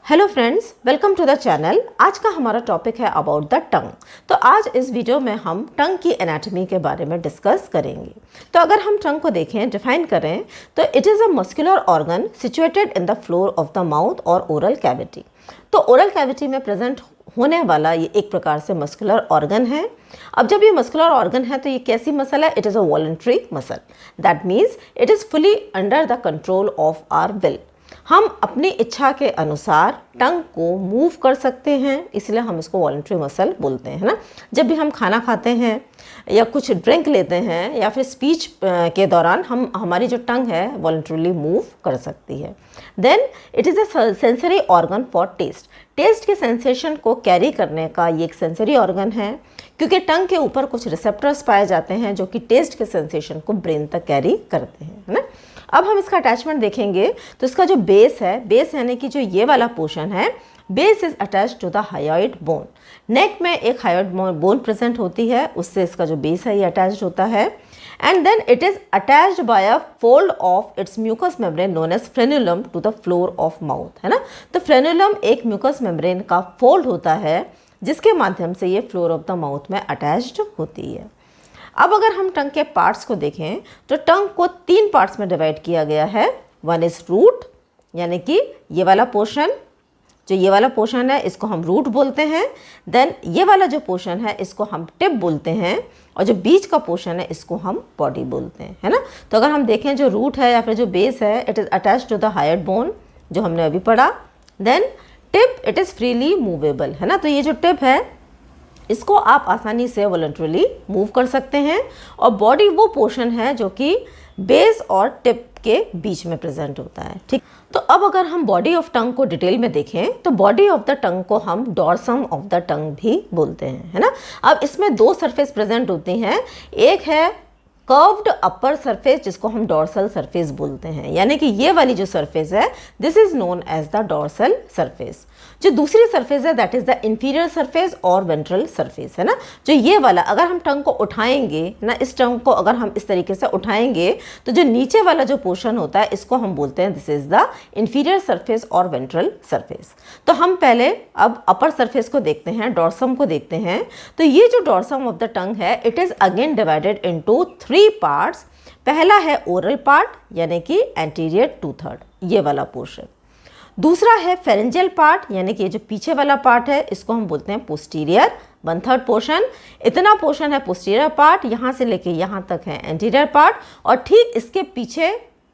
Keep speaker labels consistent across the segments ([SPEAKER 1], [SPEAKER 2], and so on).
[SPEAKER 1] Hello friends, welcome to the channel. आज का हमारा टॉपिक है अबाउट द टंग। तो आज इस वीडियो में हम टंग की एनाटॉमी के बारे में डिस्कस करेंगे। तो अगर हम टंग को देखें, डिफाइन करें तो it is a muscular organ situated in the floor of the mouth और ओरल कैविटी। तो ओरल कैविटी में प्रेजेंट होने वाला ये एक प्रकार से मस्कुलर ऑर्गन है। अब जब ये मस्कुलर ऑर्गन है तो ये कैसी मसल है? It is a voluntary muscle. That means it is fully under the control of our will. हम अपनी इच्छा के अनुसार टंग को मूव कर सकते हैं, इसलिए हम इसको वॉलंटरी मसल बोलते हैं, है ना। जब भी हम खाना खाते हैं या कुछ ड्रिंक लेते हैं या फिर स्पीच के दौरान हमारी जो टंग है वॉलंटरीली मूव कर सकती है। Then it is a sensory organ for taste. Taste के सेंसेशन को कैरी करने का ये एक सेंसरी ऑर्गन है, क्योंकि टंग के ऊपर कुछ रिसेप्टर्स पाए जाते हैं जो कि टेस्ट के सेंसेशन को ब्रेन तक कैरी करते हैं, है ना। अब हम इसका अटैचमेंट देखेंगे तो इसका जो बेस है, बेस यानी कि जो ये वाला पोर्शन है, base is attached to the hyoid bone. Neck में एक हायोइड बोन प्रेजेंट होती है, उससे इसका जो बेस है ये अटैच्ड होता है। And then it is attached by a fold of its mucous membrane known as frenulum to the floor of mouth, है ना। तो फ्रेन्युलम एक म्यूकस मेम्ब्रेन का फोल्ड होता है जिसके माध्यम से ये फ्लोर ऑफ द माउथ में अटैच्ड होती है। अब अगर हम टंग के पार्ट्स को देखें तो टंग को 3 पार्ट्स में डिवाइड किया गया है। वन इज रूट, यानी कि ये वाला पोर्शन, जो ये वाला पोर्शन है इसको हम रूट बोलते हैं। देन ये वाला जो पोर्शन है इसको हम टिप बोलते हैं, और जो बीच का पोर्शन है इसको हम बॉडी बोलते हैं, है ना। तो अगर हम देखें जो रूट है या फिर जो बेस है, it is attached to the hyoid bone जो हमने अभी पढ़ा। Then tip, it is freely movable, है ना। तो ये जो टिप है इसको आप आसानी से वॉलंटरीली मूव कर सकते हैं। और बॉडी वो पोर्शन है जो कि बेस और टिप के बीच में प्रेजेंट होता है, ठीक। तो अब अगर हम बॉडी ऑफ टंग को डिटेल में देखें तो बॉडी ऑफ द टंग को हम डॉर्सम ऑफ द टंग भी बोलते हैं, है ना। अब इसमें 2 सरफेस प्रेजेंट होती हैं। एक है कर्व्ड अपर सरफेस जिसको हम डॉर्सल सरफेस बोलते हैं, यानी कि ये वाली जो सरफेस है this is known as the dorsal surface. जो दूसरी सरफेस है that is the inferior surface और वेंट्रल सरफेस, है ना। जो ये वाला अगर हम टंग को उठाएंगे ना, इस टंग को अगर हम इस तरीके से उठाएंगे तो जो नीचे वाला जो पोर्शन होता है इसको हम बोलते हैं this is the inferior surface और वेंट्रल सरफेस। तो हम पहले अब अपर सरफेस को देखते हैं, डॉर्सम को देखते हैं। तो ये जो डॉर्सम ऑफ द टंग है it is again divided into 3 parts. पहला है ओरल पार्ट, यानी कि एंटीरियर 2/3 ये वाला पोर्शन। दूसरा है फेरेंजियल पार्ट, यानी कि ये जो पीछे वाला पार्ट है इसको हम बोलते हैं पोस्टीरियर 1/3 पोर्शन। इतना पोर्शन है पोस्टीरियर पार्ट, यहाँ से लेके यहाँ तक है एंटीरियर पार्ट, और ठीक इसके पीछे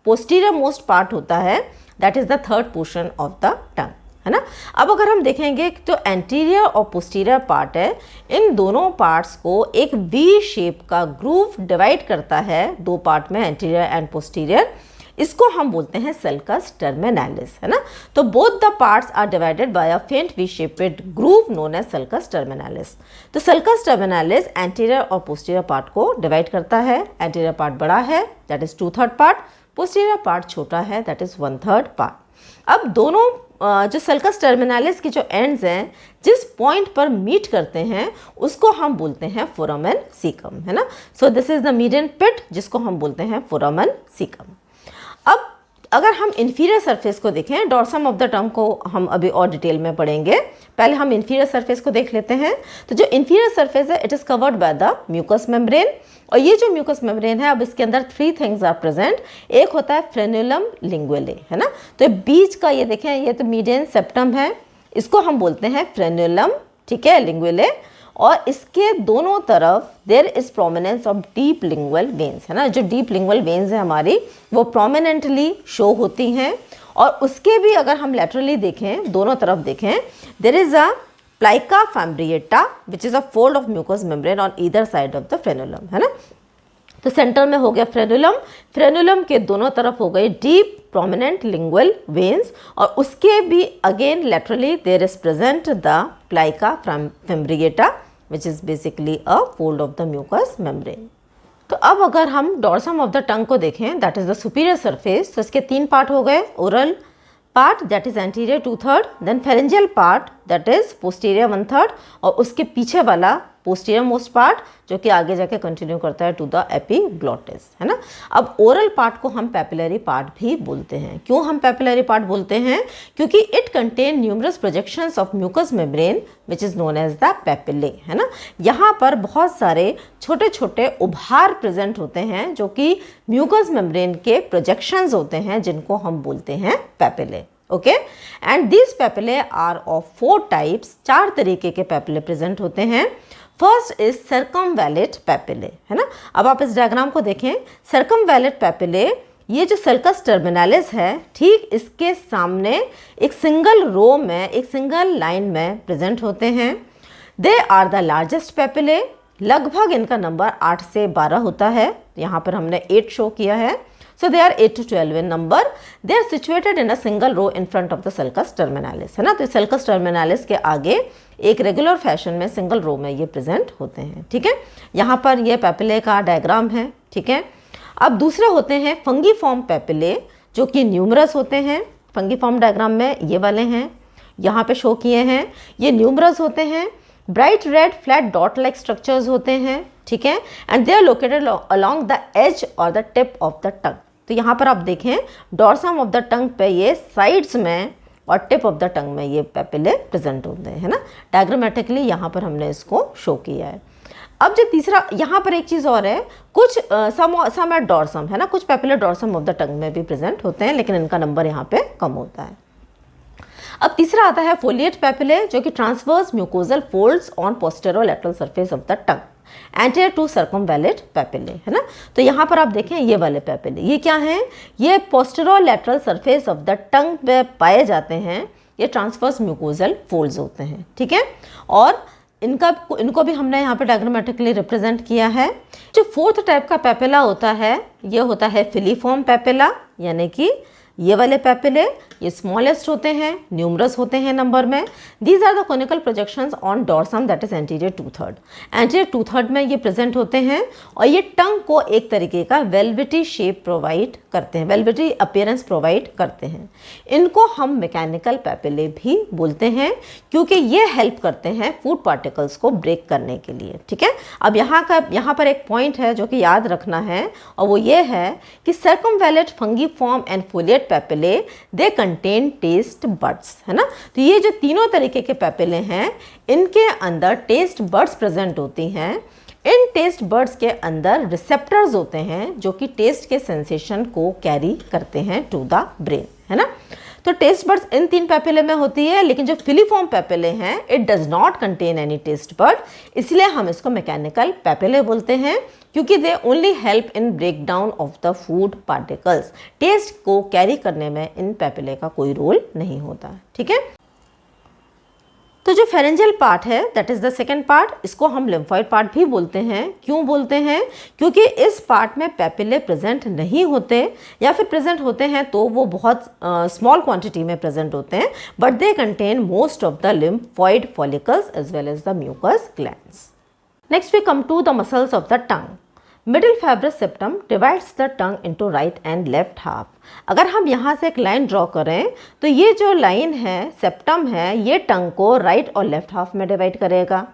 [SPEAKER 1] पोस्टीरियर मोस्ट पार्ट होता है that is the 3rd portion of the टंग, है ना। अब अगर हम देखेंगे तो एंटीरियर और पोस्टीरियर पार्ट है, इन दोनों पार्ट्स को एक वी शेप का ग्रूव डिवाइड करता है 2 पार्ट में, एंटीरियर एंड पोस्टीरियर। इसको हम बोलते हैं सल्कस टर्मिनालिस, है ना। तो both the parts are divided by a faint V shaped groove known as sulcus terminalis. तो सल्कस टर्मिनालिस एंटीरियर और पोस्टीरियर पार्ट को डिवाइड करता है। एंटीरियर पार्ट बड़ा है that is 2/3 part, posterior part छोटा है दैट इज 1/3 पार्ट। अब दोनों जो सल्कस टर्मिनालिस की जो एंड्स हैं जिस पॉइंट पर मीट करते हैं उसको हम बोलते हैं फोरामेन सीकम, है ना। So this is the median pit जिसको हम बोलते हैं फोरामेन सीकम। अब अगर हम इंफीरियर सरफेस को देखें, डॉर्सम ऑफ द टंग को हम अभी और डिटेल में पढ़ेंगे, पहले हम इंफीरियर सरफेस को देख लेते हैं। तो जो इंफीरियर सरफेस है it is covered by the mucous membrane, और ये जो म्यूकस मेम्ब्रेन है अब इसके अंदर 3 थिंग्स आर प्रेजेंट। एक होता है फ्रेन्युलम लिंगुअले, है ना। तो बीच का ये देखें, ये तो मीडियन सेप्टम है, इसको हम बोलते हैं फ्रेन्युलम, ठीक है, लिंगुअले। और इसके दोनों तरफ there is prominence of deep lingual veins, है ना। जो डीप लिंगुअल वेन्स है हमारी वो प्रोमिनेंटली शो होती हैं। और उसके भी अगर हम लैटरली देखें, दोनों तरफ देखें, there is a plica fimbriata which is a fold of mucous membrane on either side of the frenulum, है ना। तो सेंटर में हो गया फ्रेन्युलम, फ्रेन्युलम के दोनों तरफ हो गए डीप प्रोमिनेंट लिंगुअल वेन्स, और उसके भी again laterally there is present the plica fimbriata which is basically a fold of the mucous membrane। तो अब अगर हम डॉर्सम ऑफ द टंग को देखें that is the superior surface, तो इसके 3 पार्ट हो गए। Oral part that is anterior 2/3, then pharyngeal part that is posterior 1/3 और उसके पीछे वाला पोस्टीरियर मोस्ट पार्ट जो कि आगे जाके कंटिन्यू करता है टू द एपिग्लॉटिस, है ना। अब ओरल पार्ट को हम पेपिलरी पार्ट भी बोलते हैं। क्यों हम पेपिलरी पार्ट बोलते हैं? क्योंकि it contain numerous projections of mucous membrane which is known as the papillae, है ना। यहाँ पर बहुत सारे छोटे छोटे उभार प्रेजेंट होते हैं जो कि म्यूकस मेम्ब्रेन के प्रोजेक्शंस होते हैं, जिनको हम बोलते हैं papillae. Okay, and this papillae are of 4 types, 4 तरीके के पेपिले प्रेजेंट होते हैं। फर्स्ट इज सर्कमवैलेट पेपिले, है ना। अब आप इस डायग्राम को देखें, सर्कमवैलेट पेपिले, ये जो सर्कस टर्मिनालिस है, ठीक इसके सामने एक सिंगल रो में, एक सिंगल लाइन में प्रेजेंट होते हैं। They are the largest papillae, लगभग इनका नंबर 8 से 12 होता है। यहाँ पर हमने 8 शो किया है। So they are 8 to 12 in number. They are situated in a single row in front of the sulcus terminalis, है ना। तो sulcus terminalis के आगे एक रेगुलर फैशन में सिंगल रो में ये प्रेजेंट होते हैं, ठीक है। यहाँ पर ये पेपिले का डायग्राम है, ठीक है। अब दूसरे होते हैं फंगीफॉर्म पेपिले, जो कि न्यूमरस होते हैं। फंगीफॉर्म डायग्राम में ये वाले हैं, यहाँ पे शो किए हैं। ये न्यूमरस होते हैं, bright red flat dot like structures होते हैं, ठीक है। And they are located along the edge और the tip of the tongue. तो यहाँ पर आप देखें, डॉर्सम ऑफ द टंग पे ये साइड्स में और टिप ऑफ द टंग में ये पेपिले प्रेजेंट होते हैं, है ना। डायग्रामेटिकली यहाँ पर हमने इसको शो किया है। अब जो तीसरा, यहाँ पर एक चीज़ और है, कुछ सम एट डॉर्सम, है ना, कुछ पेपिले डॉर्सम ऑफ द टंग में भी प्रेजेंट होते हैं, लेकिन इनका नंबर यहाँ पे कम होता है। अब तीसरा आता है फोलिएट पेपिले, जो कि transverse mucosal folds on posterolateral surface of the tongue anterior to circumvallate papillae, है ना। तो यहाँ पर आप देखें ये वाले पेपिले, ये क्या हैं? ये पोस्टेरोलैटरल सरफेस ऑफ द टंग पे पाए जाते हैं। ये ट्रांसवर्स म्यूकोजल फोल्ड्स होते हैं, ठीक है। और इनको भी हमने यहाँ पे डायग्रामेटिकली रिप्रेजेंट किया है। जो 4th टाइप का पेपिला होता है, ये होता है फिलीफॉर्म पेपिला, यानी कि ये वाले पेपिले, ये स्मॉलेस्ट होते हैं, न्यूमरस होते हैं नंबर में। These are the conical projections on dorsum that is anterior 2/3। Anterior 2/3 में ये प्रेजेंट होते हैं और ये टंग को एक तरीके का वेलवेटी शेप प्रोवाइड करते हैं, वेलवेटी अपीयरेंस प्रोवाइड करते हैं। इनको हम मैकेनिकल पेपिले भी बोलते हैं, क्योंकि ये हेल्प करते हैं फूड पार्टिकल्स को ब्रेक करने के लिए, ठीक है। अब यहाँ पर एक पॉइंट है जो कि याद रखना है, और वो ये है कि circumvallate, fungiform and foliate papillae they contain taste buds, है ना। तो ये जो तीनों तरीके के पेपिले हैं, इनके अंदर टेस्ट बड्स प्रेजेंट होती हैं। इन टेस्ट बड्स के अंदर रिसेप्टर्स होते हैं जो कि टेस्ट के सेंसेशन को कैरी करते हैं टू द ब्रेन, है ना। तो टेस्ट बड्स इन 3 पेपिले में होती है, लेकिन जो फिलीफॉर्म पेपिले हैं, it does not contain any taste bud, इसलिए हम इसको मैकेनिकल पेपिले बोलते हैं, क्योंकि they only help in break down of the food particles. Taste को कैरी करने में इन पेपिले का कोई रोल नहीं होता, ठीक है। तो जो फेरेंजियल पार्ट है, that is the second part, इसको हम लिम्फॉइड पार्ट भी बोलते हैं। क्यों बोलते हैं? क्योंकि इस पार्ट में पेपिले प्रेजेंट नहीं होते, या फिर प्रेजेंट होते हैं तो वो बहुत स्मॉल क्वांटिटी में प्रेजेंट होते हैं, but they contain most of the lymphoid follicles as well as the mucous glands. Next we come to the muscles of the tongue. Middle fibrous septum divides the tongue into right and left half. अगर हम यहाँ से एक line draw करें तो ये जो line है, सेप्टम है, ये टंग को राइट और लेफ्ट हाफ में डिवाइड करेगा।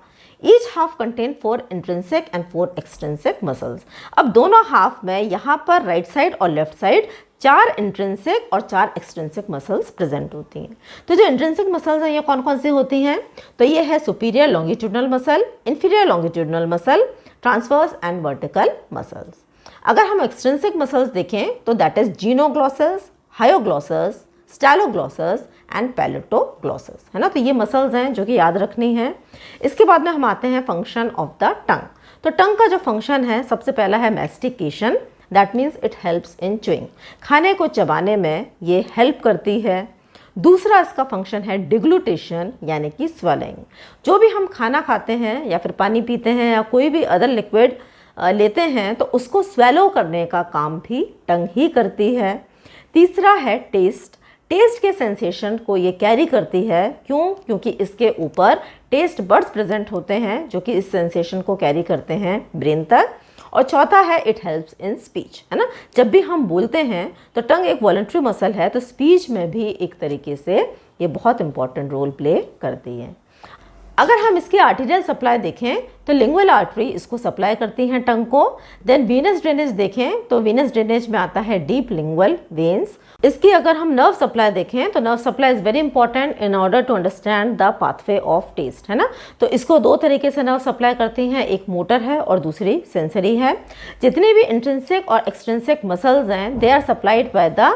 [SPEAKER 1] Each half contain 4 intrinsic and 4 extrinsic muscles. अब दोनों हाफ में यहाँ पर राइट साइड और लेफ्ट साइड 4 इंट्रिंसिक और 4 एक्सट्रिंसिक मसल्स प्रेजेंट होती हैं। तो जो इंट्रिंसिक मसल्स हैं, ये कौन कौन सी होती हैं? तो ये है superior longitudinal muscle, inferior longitudinal muscle, transverse and vertical muscles. अगर हम एक्सट्रिंसिक मसल्स देखें तो that is genioglossus, hyoglossus, styloglossus and palatoglossus, है ना। तो ये मसल्स हैं जो कि याद रखनी है। इसके बाद में हम आते हैं फंक्शन ऑफ द टंग। तो टंग का जो फंक्शन है, सबसे पहला है mastication, that means it helps in chewing, खाने को चबाने में ये हेल्प करती है। दूसरा इसका फंक्शन है डिग्लूटेशन, यानी कि स्वेलिंग। जो भी हम खाना खाते हैं या फिर पानी पीते हैं या कोई भी अदर लिक्विड लेते हैं, तो उसको स्वेलो करने का काम भी टंग ही करती है। तीसरा है टेस्ट। टेस्ट के सेंसेशन को ये कैरी करती है। क्यों? क्योंकि इसके ऊपर टेस्ट बड्स प्रेजेंट होते हैं जो कि इस सेंसेशन को कैरी करते हैं ब्रेन तक। और चौथा है इट हेल्प्स इन स्पीच, है ना। जब भी हम बोलते हैं तो टंग एक वॉलंटरी मसल है, तो स्पीच में भी एक तरीके से ये बहुत इंपॉर्टेंट रोल प्ले करती है। अगर हम इसकी आर्टेरियल सप्लाई देखें तो लिंगुअल आर्टरी इसको सप्लाई करती हैं टंग को। देन वीनस ड्रेनेज देखें तो वीनस ड्रेनेज में आता है डीप लिंगुअल वेन्स। इसकी अगर हम नर्व सप्लाई देखें तो nerve supply is very important in order to understand the pathway of taste, है ना। तो इसको दो तरीके से नर्व सप्लाई करती हैं, एक मोटर है और दूसरी सेंसरी है। जितनी भी इंट्रिंसिक और एक्सट्रिंसिक मसल्स हैं they are supplied by the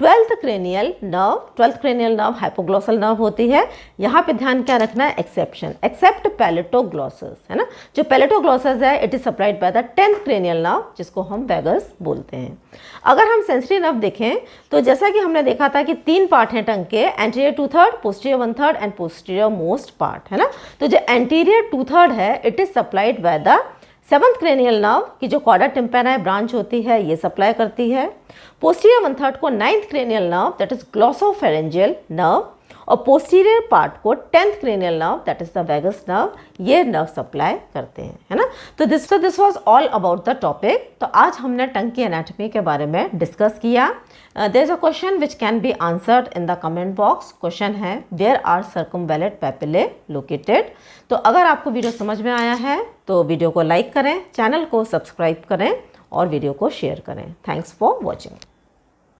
[SPEAKER 1] 12th cranial nerve. 12th cranial nerve hypoglossal nerve होती है। यहाँ पे ध्यान क्या रखना है, एक्सेप्शन, एक्सेप्ट पैलेटोग्लॉसस, है ना। जो पैलेटोग्लॉसस है it is supplied by the 10th cranial nerve जिसको हम वैगस बोलते हैं। अगर हम सेंसरी नर्व देखें तो जैसा कि हमने देखा था कि 3 पार्ट हैं टंग के, anterior 2/3, posterior 1/3 and posterior most part, है ना। तो जो एंटीरियर 2/3 है it is supplied by the 7th cranial nerve की जो कॉर्डा टिम्पैनाई ब्रांच होती है ये सप्लाई करती है। पोस्टीरियर 1/3 को 9th cranial nerve that is glossopharyngeal nerve और पोस्टीरियर पार्ट को 10th cranial nerve that is the vagus nerve, ये नर्व सप्लाई करते हैं, है ना। तो this was all about the topic. तो आज हमने टंग की एनाटॉमी के बारे में डिस्कस किया। There is a question which can be answered in the comment box. Question है where are circumvallate papillae located. तो अगर आपको वीडियो समझ में आया है तो वीडियो को लाइक करें, चैनल को सब्सक्राइब करें और वीडियो को शेयर करें। Thanks for watching.